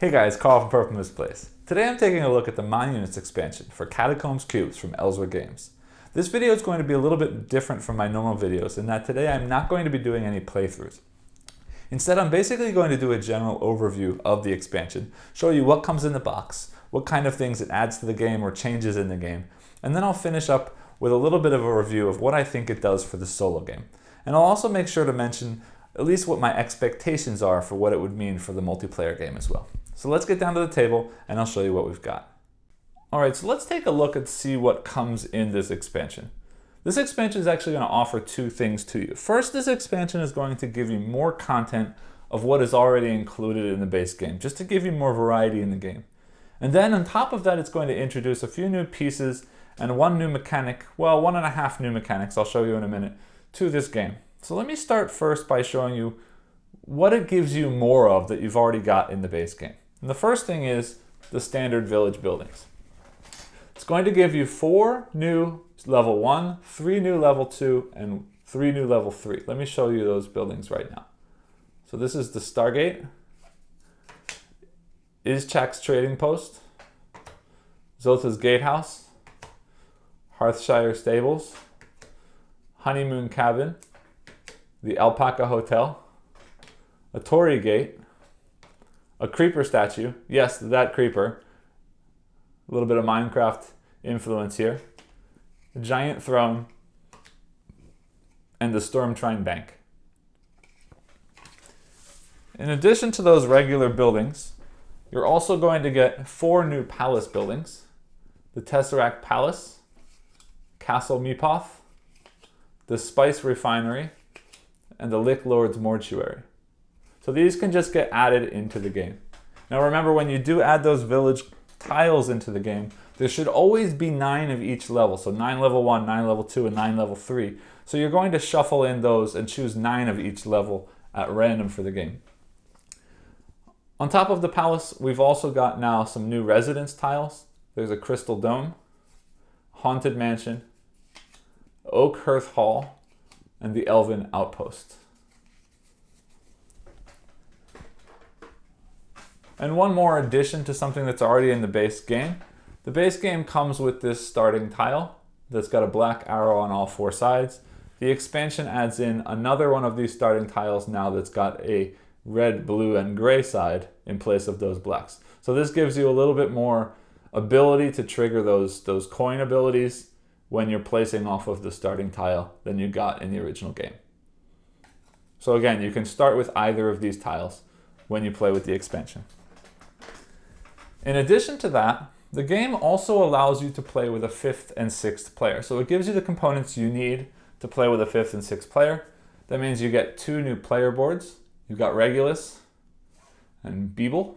Hey guys, Carl from Purple Misplace. Today I'm taking a look at the Monuments expansion for Catacombs Cubes from Ellsworth Games. This video is going to be a little bit different from my normal videos in that today I'm not going to be doing any playthroughs. Instead, I'm basically going to do a general overview of the expansion, show you what comes in the box, what kind of things it adds to the game or changes in the game, and then I'll finish up with a little bit of a review of what I think it does for the solo game. And I'll also make sure to mention at least what my expectations are for what it would mean for the multiplayer game as well. So let's get down to the table and I'll show you what we've got. Alright, so let's take a look and see what comes in this expansion. This expansion is actually going to offer two things to you. First, this expansion is going to give you more content of what is already included in the base game, just to give you more variety in the game. And then on top of that, it's going to introduce a few new pieces and one new mechanic, well, 1.5 new mechanics, I'll show you in a minute, to this game. So let me start first by showing you what it gives you more of that you've already got in the base game. And the first thing is the standard village buildings. It's going to give you 4 new level 1, 3 new level 2, and 3 new level 3. Let me show you those buildings right now. So this is the Stargate, Izchak's Trading Post, Zotha's Gatehouse, Hearthshire Stables, Honeymoon Cabin, the Alpaca Hotel, a Torii Gate, a creeper statue, yes, that creeper, a little bit of Minecraft influence here, a giant throne, and the Stormtrine Bank. In addition to those regular buildings, you're also going to get 4 new palace buildings, the Tesseract Palace, Castle Meepoth, the Spice Refinery, and the Lick Lord's Mortuary. So these can just get added into the game. Now remember, when you do add those village tiles into the game, there should always be 9 of each level. So 9 level 1, 9 level 2, and 9 level 3. So you're going to shuffle in those and choose 9 of each level at random for the game. On top of the palace, we've also got now some new residence tiles. There's a Crystal Dome, Haunted Mansion, Oakhurst Hall, and the Elven Outpost. And one more addition to something that's already in the base game. The base game comes with this starting tile that's got a black arrow on all 4 sides. The expansion adds in another one of these starting tiles now that's got a red, blue, and gray side in place of those blacks. So this gives you a little bit more ability to trigger those coin abilities when you're placing off of the starting tile than you got in the original game. So again, you can start with either of these tiles when you play with the expansion. In addition to that, the game also allows you to play with a 5th and 6th player. So it gives you the components you need to play with a 5th and 6th player. That means you get 2 new player boards. You've got Regulus and Beeble.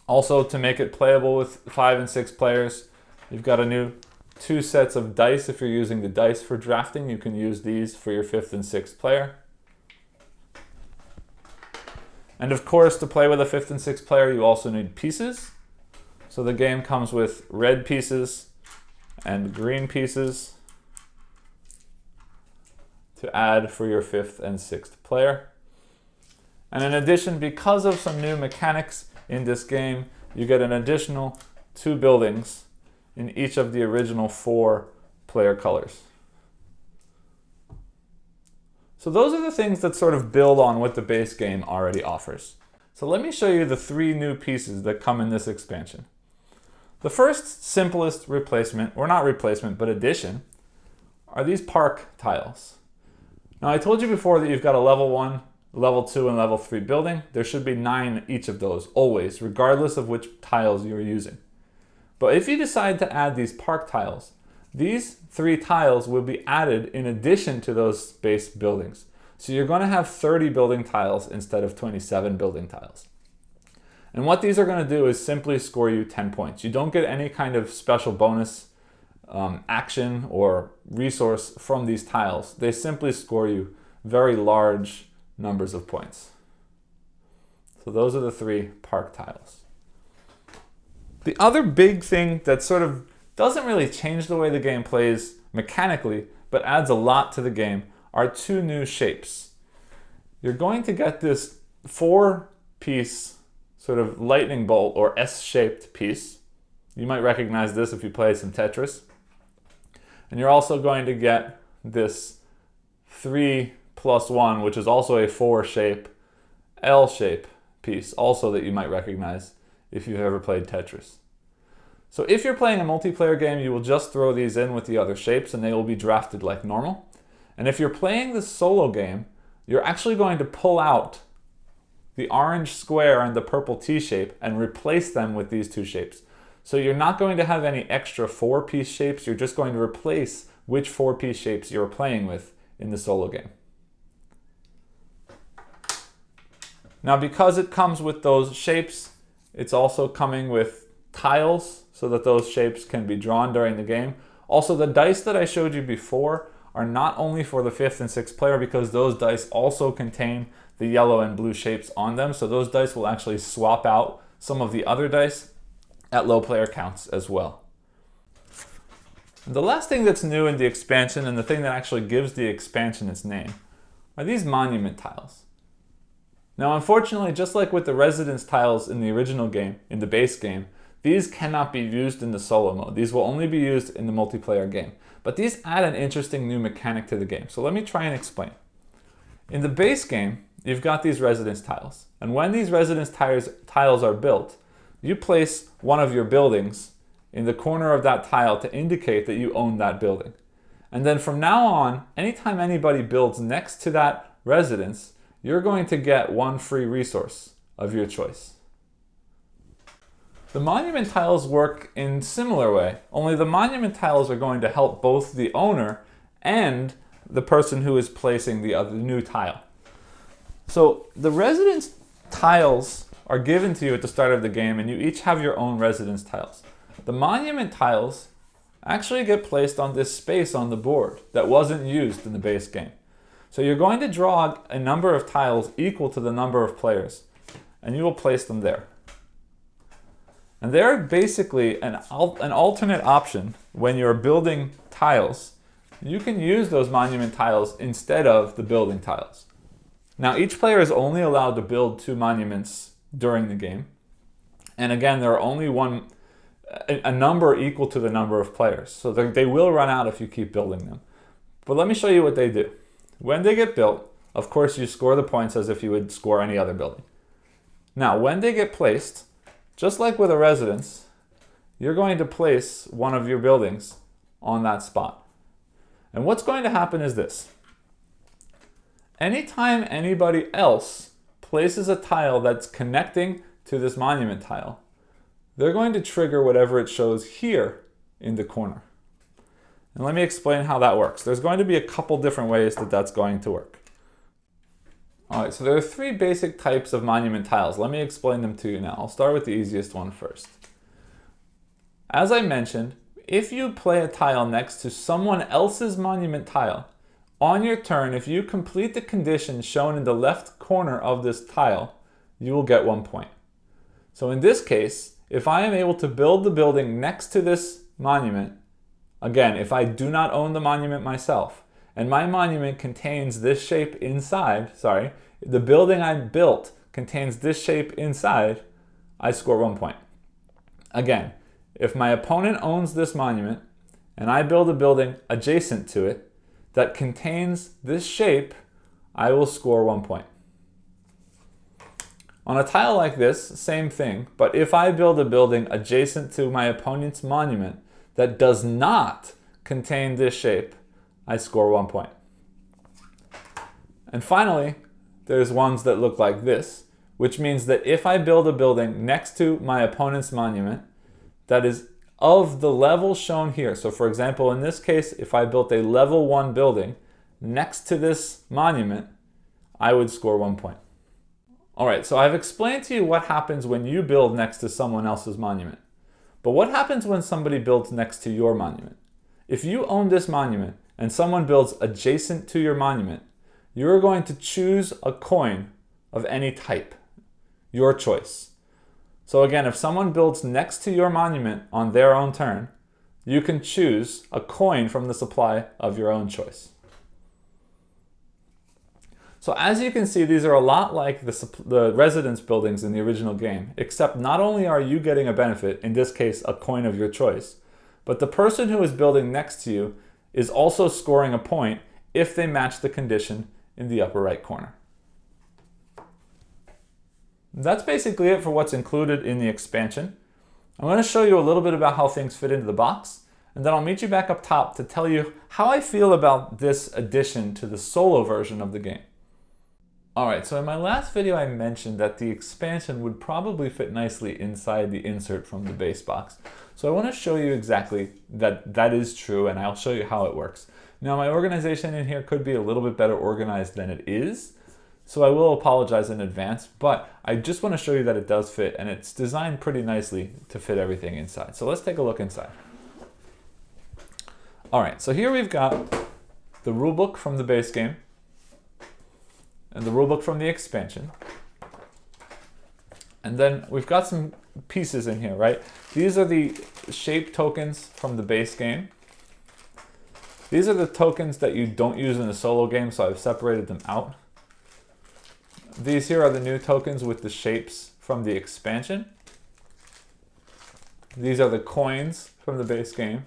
Also, to make it playable with 5 and 6 players, you've got a new 2 sets of dice. If you're using the dice for drafting, you can use these for your 5th and 6th player. And of course, to play with a 5th and 6th player, you also need pieces. So the game comes with red pieces and green pieces to add for your 5th and 6th player. And in addition, because of some new mechanics in this game, you get an additional 2 buildings in each of the original 4 player colors. So those are the things that sort of build on what the base game already offers. So let me show you the 3 new pieces that come in this expansion. The first simplest replacement, or not replacement, but addition, are these park tiles. Now I told you before that you've got a level 1, level 2, and level 3 building. There should be 9 each of those, always, regardless of which tiles you're using. But if you decide to add these park tiles, these 3 tiles will be added in addition to those base buildings. So you're going to have 30 building tiles instead of 27 building tiles. And what these are going to do is simply score you 10 points. You don't get any kind of special bonus action or resource from these tiles. They simply score you very large numbers of points. So those are the 3 park tiles. The other big thing that sort of doesn't really change the way the game plays mechanically, but adds a lot to the game, are 2 new shapes. You're going to get this 4 piece, sort of lightning bolt or S-shaped piece. You might recognize this if you play some Tetris. And you're also going to get this 3+1, which is also a 4 shape, L shape piece, also that you might recognize if you've ever played Tetris. So if you're playing a multiplayer game, you will just throw these in with the other shapes and they will be drafted like normal. And if you're playing this solo game, you're actually going to pull out the orange square and the purple T-shape and replace them with these two shapes. So you're not going to have any extra 4-piece shapes, you're just going to replace which 4-piece shapes you're playing with in the solo game. Now because it comes with those shapes, it's also coming with tiles so that those shapes can be drawn during the game. Also, the dice that I showed you before are not only for the 5th and 6th player because those dice also contain the yellow and blue shapes on them. So those dice will actually swap out some of the other dice at low player counts as well. And the last thing that's new in the expansion, and the thing that actually gives the expansion its name, are these monument tiles. Now unfortunately, just like with the residence tiles in the original game, in the base game, these cannot be used in the solo mode. These will only be used in the multiplayer game. But these add an interesting new mechanic to the game. So let me try and explain. In the base game, you've got these residence tiles. And when these residence tiles are built, you place one of your buildings in the corner of that tile to indicate that you own that building. And then from now on, anytime anybody builds next to that residence, you're going to get one free resource of your choice. The monument tiles work in a similar way, only the monument tiles are going to help both the owner and the person who is placing the new tile. So the residence tiles are given to you at the start of the game and you each have your own residence tiles. The monument tiles actually get placed on this space on the board that wasn't used in the base game. So you're going to draw a number of tiles equal to the number of players and you will place them there. And they're basically an alternate option when you're building tiles. You can use those monument tiles instead of the building tiles. Now each player is only allowed to build 2 monuments during the game. And again, there are only a number equal to the number of players. So they will run out if you keep building them. But let me show you what they do. When they get built, of course you score the points as if you would score any other building. Now when they get placed, just like with a residence, you're going to place one of your buildings on that spot. And what's going to happen is this. Anytime anybody else places a tile that's connecting to this monument tile, they're going to trigger whatever it shows here in the corner. And let me explain how that works. There's going to be a couple different ways that that's going to work. All right, so there are 3 basic types of monument tiles. Let me explain them to you now. I'll start with the easiest one first. As I mentioned, if you play a tile next to someone else's monument tile, on your turn, if you complete the condition shown in the left corner of this tile, you will get 1 point. So in this case, if I am able to build the building next to this monument, again, if I do not own the monument myself, and my monument contains this shape inside, the building I built contains this shape inside, I score 1 point. Again, if my opponent owns this monument and I build a building adjacent to it that contains this shape, I will score 1 point. On a tile like this, same thing, but if I build a building adjacent to my opponent's monument that does not contain this shape, I score 1 point. And finally, there's ones that look like this, which means that if I build a building next to my opponent's monument that is of the level shown here, so for example, in this case, if I built a level 1 building next to this monument, I would score 1 point. All right, so I've explained to you what happens when you build next to someone else's monument. But what happens when somebody builds next to your monument? If you own this monument and someone builds adjacent to your monument, you're going to choose a coin of any type, your choice. So again, if someone builds next to your monument on their own turn, you can choose a coin from the supply of your own choice. So as you can see, these are a lot like the residence buildings in the original game, except not only are you getting a benefit, in this case a coin of your choice, but the person who is building next to you is also scoring a point if they match the condition in the upper right corner. That's basically it for what's included in the expansion. I'm going to show you a little bit about how things fit into the box, and then I'll meet you back up top to tell you how I feel about this addition to the solo version of the game. Alright, so in my last video I mentioned that the expansion would probably fit nicely inside the insert from the base box. So I want to show you exactly that that is true, and I'll show you how it works. Now my organization in here could be a little bit better organized than it is, so I will apologize in advance, but I just want to show you that it does fit, and it's designed pretty nicely to fit everything inside. So let's take a look inside. Alright, so here we've got the rulebook from the base game, and the rulebook from the expansion. And then we've got some pieces in here, right? These are the shape tokens from the base game. These are the tokens that you don't use in the solo game, so I've separated them out. These here are the new tokens with the shapes from the expansion. These are the coins from the base game.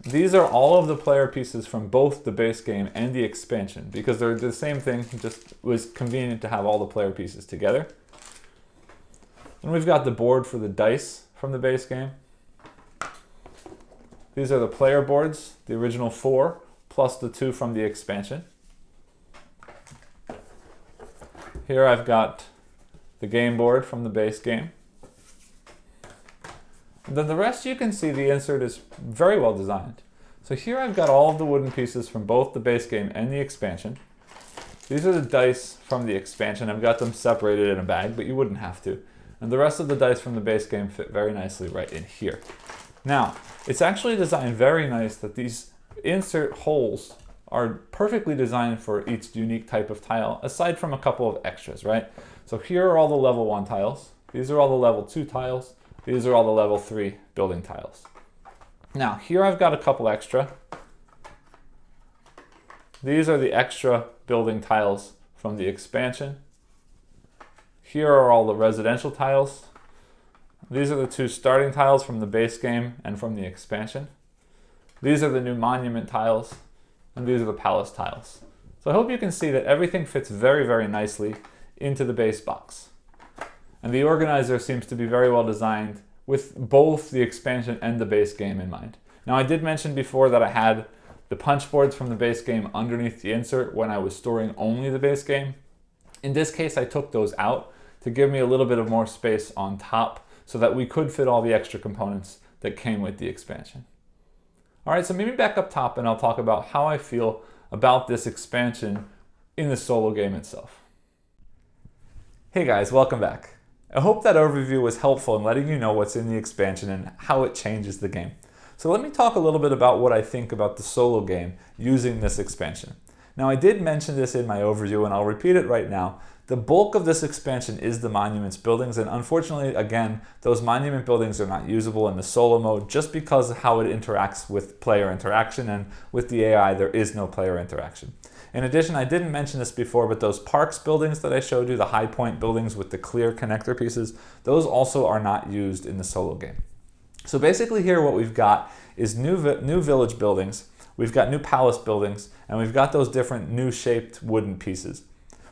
These are all of the player pieces from both the base game and the expansion, because they're the same thing, just was convenient to have all the player pieces together. And we've got the board for the dice from the base game. These are the player boards, the original 4, plus the 2 from the expansion. Here I've got the game board from the base game. And then the rest, you can see the insert is very well designed. So here I've got all of the wooden pieces from both the base game and the expansion. These are the dice from the expansion. I've got them separated in a bag, but you wouldn't have to. And the rest of the dice from the base game fit very nicely right in here. Now, it's actually designed very nice that these insert holes are perfectly designed for each unique type of tile, aside from a couple of extras, right? So here are all the level 1 tiles. These are all the level 2 tiles. These are all the level 3 building tiles. Now, here I've got a couple extra. These are the extra building tiles from the expansion. Here are all the residential tiles. These are the 2 starting tiles from the base game and from the expansion. These are the new monument tiles, and these are the palace tiles. So I hope you can see that everything fits very, very nicely into the base box. And the organizer seems to be very well designed with both the expansion and the base game in mind. Now I did mention before that I had the punch boards from the base game underneath the insert when I was storing only the base game. In this case I took those out to give me a little bit of more space on top so that we could fit all the extra components that came with the expansion. Alright, so maybe back up top and I'll talk about how I feel about this expansion in the solo game itself. Hey guys, welcome back. I hope that overview was helpful in letting you know what's in the expansion and how it changes the game. So let me talk a little bit about what I think about the solo game using this expansion. Now I did mention this in my overview and I'll repeat it right now. The bulk of this expansion is the monuments buildings, and unfortunately, again, those monument buildings are not usable in the solo mode just because of how it interacts with player interaction, and with the AI there is no player interaction. In addition, I didn't mention this before, but those parks buildings that I showed you, the high point buildings with the clear connector pieces, those also are not used in the solo game. So basically here what we've got is new village buildings, we've got new palace buildings, and we've got those different new shaped wooden pieces.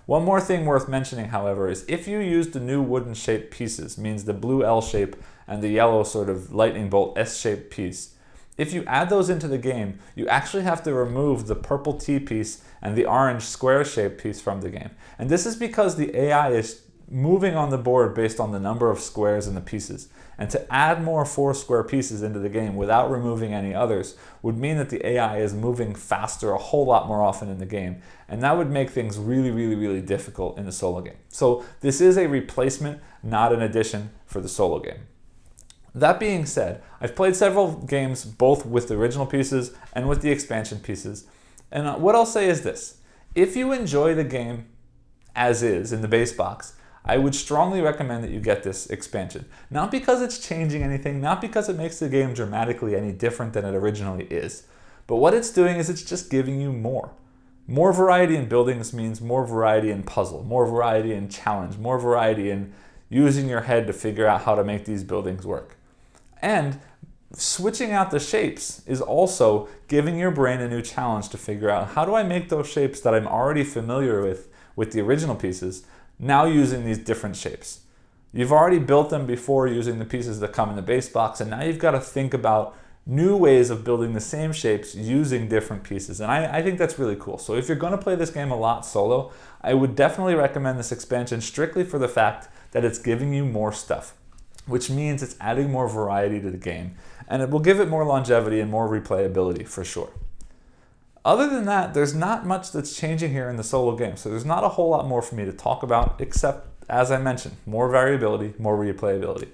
One more thing worth mentioning, however, is if you use the new wooden shaped pieces, means the blue L shape and the yellow sort of lightning bolt S-shaped piece, if you add those into the game, you actually have to remove the purple T piece and the orange square-shaped piece from the game. And this is because the AI is moving on the board based on the number of squares in the pieces. And to add more 4 square pieces into the game without removing any others would mean that the AI is moving faster a whole lot more often in the game. And that would make things really, really, really difficult in the solo game. So this is a replacement, not an addition for the solo game. That being said, I've played several games both with the original pieces and with the expansion pieces. And what I'll say is this: if you enjoy the game as is in the base box, I would strongly recommend that you get this expansion. Not because it's changing anything, not because it makes the game dramatically any different than it originally is, but what it's doing is it's just giving you more. More variety in buildings means more variety in puzzle, more variety in challenge, more variety in using your head to figure out how to make these buildings work. And switching out the shapes is also giving your brain a new challenge to figure out, how do I make those shapes that I'm already familiar with the original pieces, now using these different shapes. You've already built them before using the pieces that come in the base box, and now you've got to think about new ways of building the same shapes using different pieces. And I think that's really cool. So if you're going to play this game a lot solo, I would definitely recommend this expansion strictly for the fact that it's giving you more stuff, which means it's adding more variety to the game, and it will give it more longevity and more replayability for sure. Other than that, there's not much that's changing here in the solo game, so there's not a whole lot more for me to talk about, except, as I mentioned, more variability, more replayability.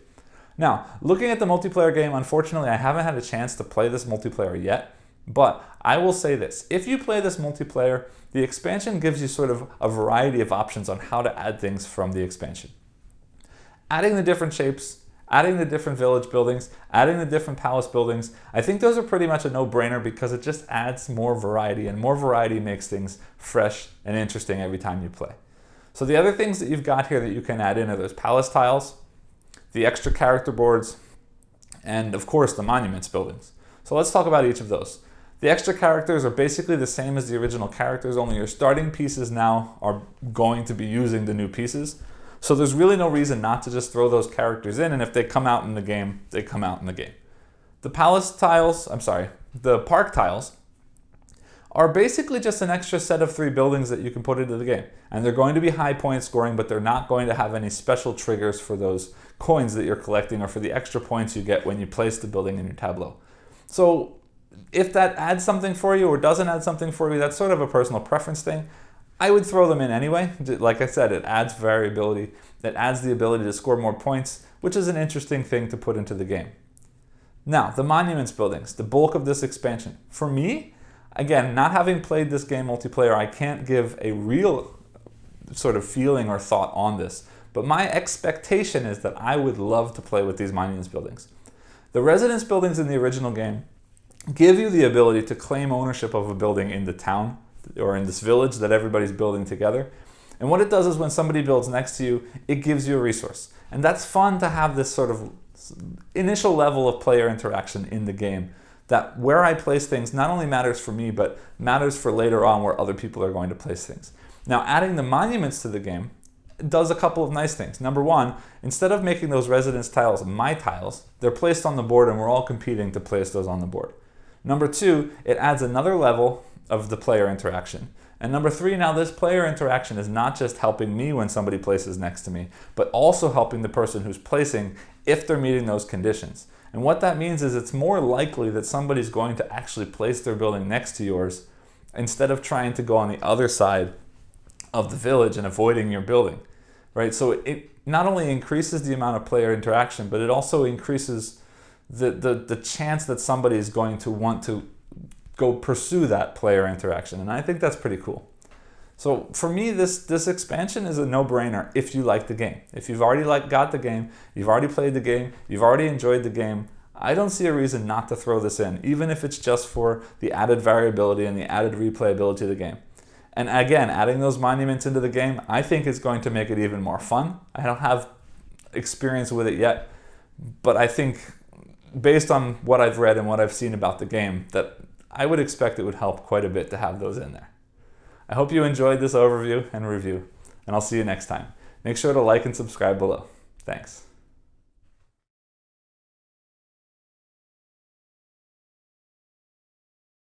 Now, looking at the multiplayer game, unfortunately, I haven't had a chance to play this multiplayer yet, but I will say this. If you play this multiplayer, the expansion gives you sort of a variety of options on how to add things from the expansion. Adding the different shapes, adding the different village buildings, adding the different palace buildings, I think those are pretty much a no-brainer because it just adds more variety, and more variety makes things fresh and interesting every time you play. So the other things that you've got here that you can add in are those palace tiles, the extra character boards, and of course the monuments buildings. So let's talk about each of those. The extra characters are basically the same as the original characters, only your starting pieces now are going to be using the new pieces. So there's really no reason not to just throw those characters in, and if they come out in the game, they come out in the game. The the park tiles are basically just an extra set of 3 buildings that you can put into the game. And they're going to be high point scoring, but they're not going to have any special triggers for those coins that you're collecting or for the extra points you get when you place the building in your tableau. So if that adds something for you or doesn't add something for you, that's sort of a personal preference thing. I would throw them in anyway. Like I said, it adds variability, it adds the ability to score more points, which is an interesting thing to put into the game. Now, the monuments buildings, the bulk of this expansion. For me, again, not having played this game multiplayer, I can't give a real sort of feeling or thought on this, but my expectation is that I would love to play with these monuments buildings. The residence buildings in the original game give you the ability to claim ownership of a building in the town or in this village that everybody's building together. And what it does is when somebody builds next to you, it gives you a resource. And that's fun to have this sort of initial level of player interaction in the game, that where I place things not only matters for me, but matters for later on where other people are going to place things. Now, adding the monuments to the game does a couple of nice things. Number one, instead of making those residence tiles my tiles, they're placed on the board and we're all competing to place those on the board. Number two, it adds another level of the player interaction. And number three, now this player interaction is not just helping me when somebody places next to me, but also helping the person who's placing if they're meeting those conditions. And what that means is it's more likely that somebody's going to actually place their building next to yours instead of trying to go on the other side of the village and avoiding your building, right? So it not only increases the amount of player interaction, but it also increases the chance that somebody is going to want to go pursue that player interaction. And I think that's pretty cool. So for me, this expansion is a no-brainer if you like the game. If you've already got the game, you've already played the game, you've already enjoyed the game, I don't see a reason not to throw this in, even if it's just for the added variability and the added replayability of the game. And again, adding those monuments into the game, I think is going to make it even more fun. I don't have experience with it yet, but I think based on what I've read and what I've seen about the game, that I would expect it would help quite a bit to have those in there. I hope you enjoyed this overview and review, and I'll see you next time. Make sure to like and subscribe below. Thanks.